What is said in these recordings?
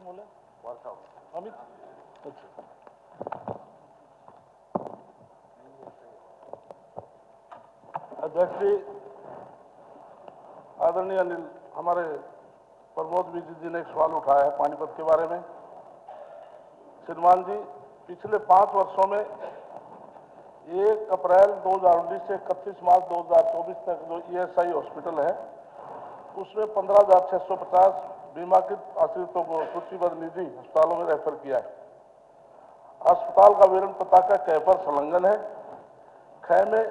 बोले अमित। अच्छा, अध्यक्ष जी, आदरणीय अनिल, हमारे प्रमोद विजय जी ने एक सवाल उठाया है पानीपत के बारे में। श्रीमान जी, पिछले 5 वर्षों में 1 अप्रैल 2019 से 31 मार्च 2024 तक जो ईएसआई हॉस्पिटल है उसमें 15,650 बीमाकृत आश्रितों को सूचीबद्ध निजी अस्पतालों में रेफर किया है। अस्पताल का विवरण पता का कै पर संलग्न है। ख में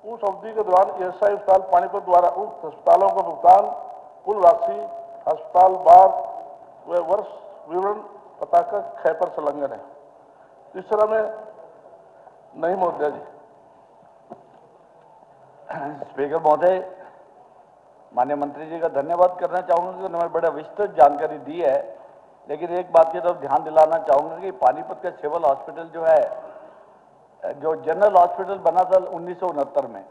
उस अवधि के दौरान ईएसआई अस्पताल पानीपत द्वारा उक्त अस्पतालों का भुगतान कुल राशि अस्पताल बार व वर्ष विवरण पता का ख पर संलग्न है। तीसरा में नहीं महोदय जी। स्पीकर महोदय, माननीय मंत्री जी का धन्यवाद करना चाहूंगा कि उन्होंने बड़ा विस्तृत जानकारी दी है। लेकिन एक बात की तरफ ध्यान दिलाना चाहूंगा कि पानीपत का सिविल हॉस्पिटल जो है, जो जनरल हॉस्पिटल बना था 1969 में,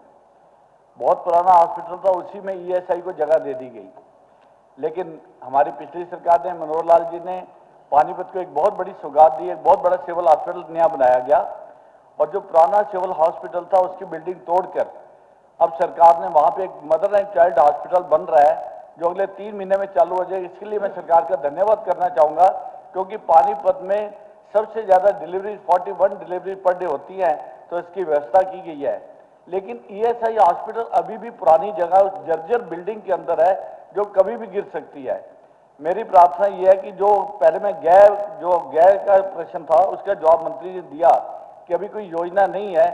बहुत पुराना हॉस्पिटल था, उसी में ईएसआई को जगह दे दी गई। लेकिन हमारी पिछली सरकार ने, मनोहर लाल जी ने पानीपत को एक बहुत बड़ी सौगात दी, एक बहुत बड़ा सिविल हॉस्पिटल नया बनाया गया। और जो पुराना सिविल हॉस्पिटल था उसकी बिल्डिंग तोड़कर अब सरकार ने वहां पे एक मदर एंड चाइल्ड हॉस्पिटल बन रहा है, जो अगले 3 महीने में चालू हो जाएगा। इसके लिए मैं सरकार का धन्यवाद करना चाहूंगा, क्योंकि पानीपत में सबसे ज्यादा डिलीवरी 41 डिलीवरी पर डे होती है, तो इसकी व्यवस्था की गई है। लेकिन ईएसआई हॉस्पिटल अभी भी पुरानी जगह उस जर्जर बिल्डिंग के अंदर है, जो कभी भी गिर सकती है। मेरी प्रार्थना यह है कि जो पहले में गैर का प्रश्न था, उसका जवाब मंत्री ने दिया कि अभी कोई योजना नहीं है,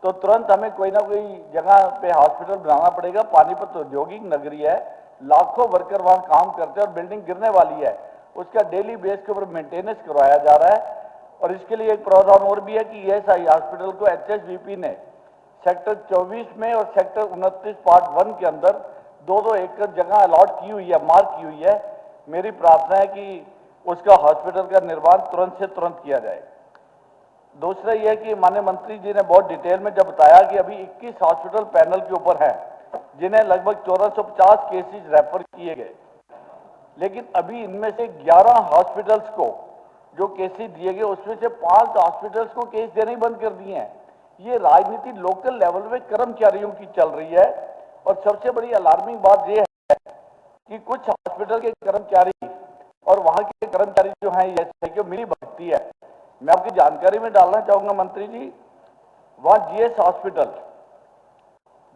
तो तुरंत हमें कोई ना कोई जगह पे हॉस्पिटल बनाना पड़ेगा। पानीपत औद्योगिक नगरी है, लाखों वर्कर वहां काम करते हैं और बिल्डिंग गिरने वाली है, उसका डेली बेस के ऊपर मेंटेनेंस करवाया जा रहा है। और इसके लिए एक प्रावधान और भी है कि ईएसआई हॉस्पिटल को एचएसवीपी ने सेक्टर 24 में और सेक्टर 29 पार्ट 1 के अंदर 2-2 एकड़ जगह अलॉट की हुई है, मार्क की हुई है। मेरी प्रार्थना है कि उसका हॉस्पिटल का निर्माण तुरंत से तुरंत किया जाए। दूसरा यह कि माननीय मंत्री जी ने बहुत डिटेल में जब बताया कि अभी 21 हॉस्पिटल पैनल के ऊपर हैं, जिन्हें लगभग 1450 केसेस रेफर किए गए, लेकिन अभी इनमें से 11 हॉस्पिटल्स को जो केसेस दिए गए, उसमें से 5 हॉस्पिटल्स को केस देने ही बंद कर दिए हैं। ये राजनीति लोकल लेवल में कर्मचारियों की चल रही है। और सबसे बड़ी अलार्मिंग बात यह है कि कुछ हॉस्पिटल के कर्मचारी और वहां के कर्मचारी जो हैं, ये जो मिली भगती है, मैं आपकी जानकारी में डालना चाहूंगा मंत्री जी, वहां जीएस हॉस्पिटल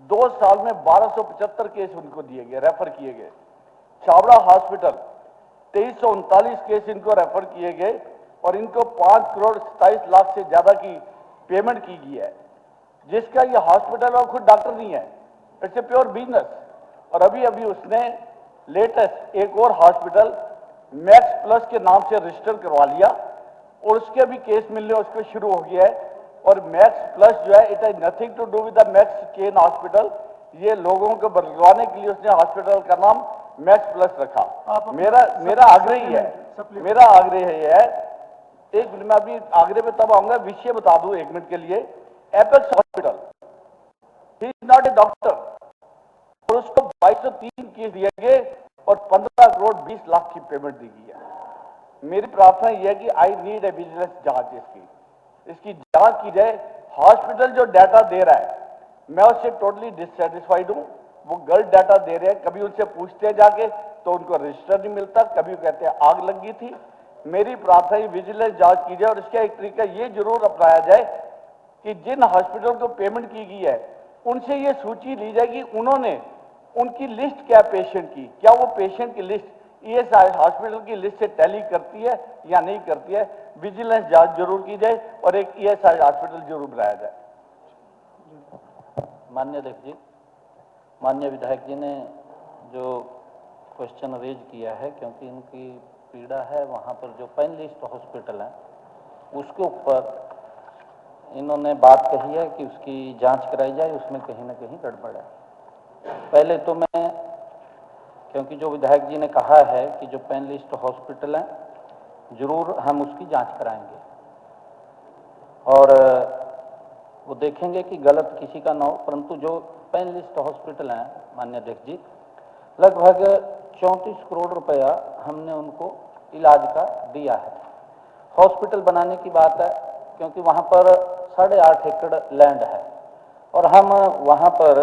2 साल में 1275 केस उनको दिए गए, रेफर किए गए। छाबड़ा हॉस्पिटल 2339 केस इनको रेफर किए गए और इनको 5 करोड़ 27 लाख से ज्यादा की पेमेंट की गई है, जिसका ये हॉस्पिटल और खुद डॉक्टर नहीं है, इट्स ए प्योर बिजनेस। और अभी अभी उसने लेटेस्ट एक और हॉस्पिटल मैक्स प्लस के नाम से रजिस्टर करवा लिया और उसके भी केस मिलने उसको शुरू हो गया है। और मैक्स प्लस जो है, it has nothing to do with the Max chain hospital. ये लोगों को बदलवाने के लिए उसने हॉस्पिटल का नाम मैक्स प्लस रखा। मेरा आग्रह है, एक मिनट में अभी आग्रह पे तब आऊंगा, विषय बता दूं 1 मिनट के लिए। Apex hospital, he is not a doctor, और उसको 2203 केस दिए गए और 15 करोड़ 20 लाख की पेमेंट दी गई है। मेरी प्रार्थना यह है कि आई नीड ए विजिलेंस जांच, इसकी जांच की जाए। हॉस्पिटल जो डाटा दे रहा है, मैं उससे टोटली डिससेटिस्फाइड हूं। वो गलत डाटा दे रहे हैं, कभी उनसे पूछते हैं जाके तो उनको रजिस्टर नहीं मिलता, कभी कहते हैं आग लगी थी। मेरी प्रार्थना है विजिलेंस जांच की जाए और इसका एक तरीका ये जरूर अपनाया जाए कि जिन हॉस्पिटल को पेमेंट की गई है उनसे ये सूची ली जाए कि उन्होंने उनकी लिस्ट क्या पेशेंट की, क्या वो पेशेंट की लिस्ट ईएसआई हॉस्पिटल की लिस्ट से टैली करती है या नहीं करती है। विजिलेंस जांच जरूर की जाए और एक ईएसआई हॉस्पिटल जरूर बनाया जाए। माननीय अध्यक्ष जी, माननीय विधायक जी ने जो क्वेश्चन रेज किया है, क्योंकि इनकी पीड़ा है वहाँ पर जो पैनलिस्ट हॉस्पिटल है उसके ऊपर इन्होंने बात कही है कि उसकी जांच कराई जाए, उसमें कहीं ना कहीं गड़बड़ है। पहले तो मैं, क्योंकि जो विधायक जी ने कहा है कि जो पैनलिस्ट हॉस्पिटल है, जरूर हम उसकी जांच कराएंगे और वो देखेंगे कि गलत किसी का ना हो। परंतु जो पैनलिस्ट हॉस्पिटल है माननीय अध्यक्ष जी, लगभग 34 करोड़ रुपया हमने उनको इलाज का दिया है। हॉस्पिटल बनाने की बात है, क्योंकि वहाँ पर 8.5 एकड़ लैंड है और हम वहाँ पर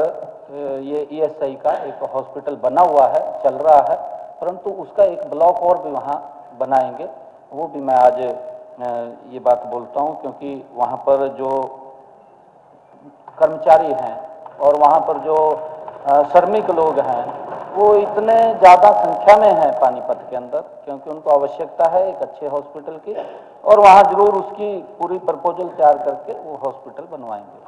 ये ईएसआई का एक हॉस्पिटल बना हुआ है, चल रहा है, परंतु उसका एक ब्लॉक और भी वहाँ बनाएंगे। वो भी मैं आज ये बात बोलता हूँ, क्योंकि वहाँ पर जो कर्मचारी हैं और वहाँ पर जो श्रमिक लोग हैं वो इतने ज़्यादा संख्या में हैं पानीपत के अंदर, क्योंकि उनको आवश्यकता है एक अच्छे हॉस्पिटल की, और वहाँ जरूर उसकी पूरी प्रपोजल तैयार करके वो हॉस्पिटल बनवाएंगे।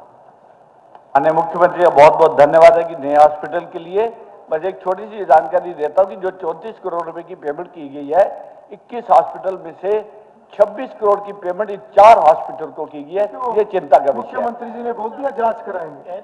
माननीय मुख्यमंत्री का बहुत बहुत धन्यवाद है कि नए हॉस्पिटल के लिए। बस एक छोटी सी जानकारी देता हूँ कि जो 34 करोड़ रुपए की पेमेंट की गई है, 21 हॉस्पिटल में से 26 करोड़ की पेमेंट इस 4 हॉस्पिटल को की गई है। ये चिंता का विषय है। मुख्यमंत्री जी ने बोल दिया जांच कराएंगे।